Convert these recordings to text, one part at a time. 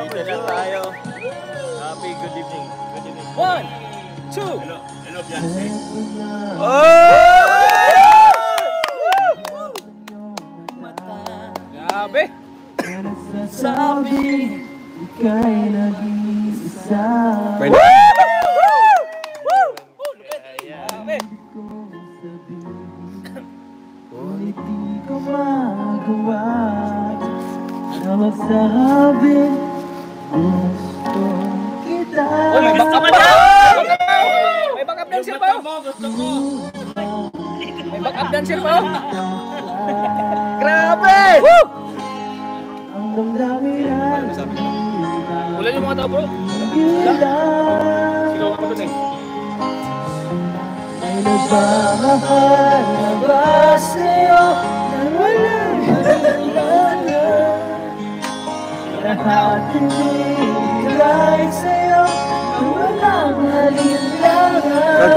Dito na tayo. Happy good evening. Good evening. 1, 2. Hello, Beyonce. Grabe. Sabi, ika'y nag-iisa. Ngunit di ko magawa na magsabi gusto kita. May backup dancer! May backup dancer ba? May backup dancer ba? Grabe! Ang damdamin ay Ulan yung mga tao, bro. Sigaw ako dun eh. ay nagmamahal na ba sa'yo na walang hangganan? Lahat ibigay sa'yo na walang halinlangan.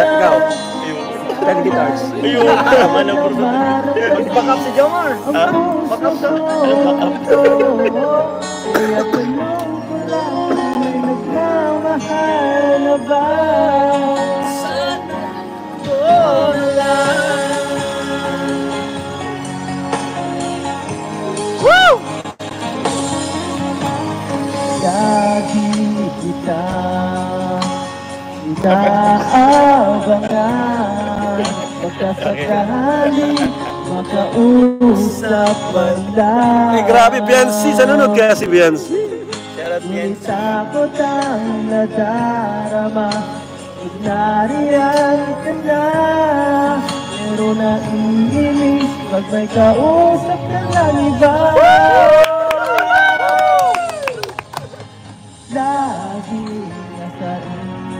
Ten guitars. Ayun. Tama na, bro. Mag-backup si Jomar. Ha? Backup daw. Anong backup? Kaya tanong ko lang, may nagmamahal na ba? Sana ko lang. Woo! Lagi kita inaabangan, magkasakali makausap man lang. Ay, grabe, Beyonce. Sanunod kaya si Beyonce. Ngunit takot ang nadarama pag nariyan ka na. Pero naiinis pag may kausap ka ng iba. Lagi nasa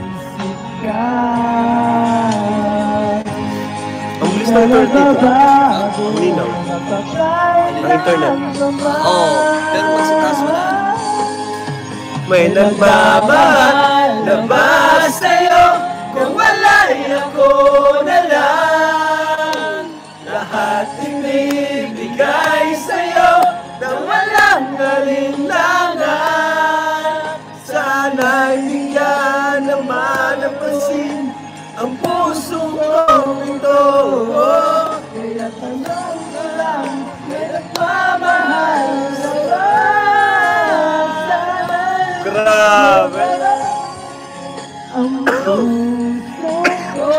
isip ka. Ang bilis ng internet dito. Malinaw. Ang internet. Pero pag sa taas wala. May nagmamahal na ba sa'yo kung wala'y ako na lang? Lahat inibigay sa'yo na walang alinlangan. Sana hindi ka naman napansin ang puso kong ito. Kaya tanong ko lang, may nagmamahal sa ba? Grabe! Ang puso ko.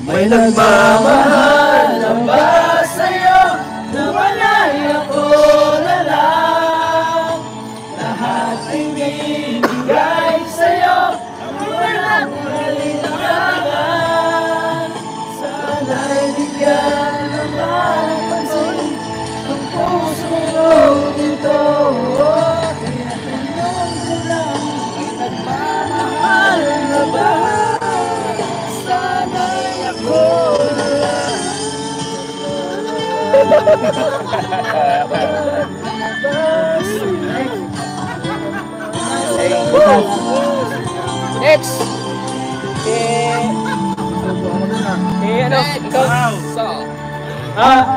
May nagmamahal na ba sa'yo na wala'y ako na lang? Lahat ibibigay sa'yo ang walang alinlangan. Sana'y bigyan naman ang pansin ang puso ko dito. Kaya tanong ko lang, may nagmamahal na ba? Sana'y ako na lang. Next! Ano? Ikaw?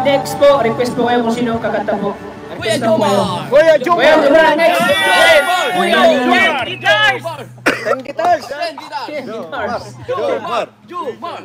Next po, request po kayo kung sino kakanta po. Kuya Jomar! Kuya Jomar! Kuya Jomar! Next! Kuya Jomar! Guitars! 10 guitars! Jomar! Jomar! Jomar!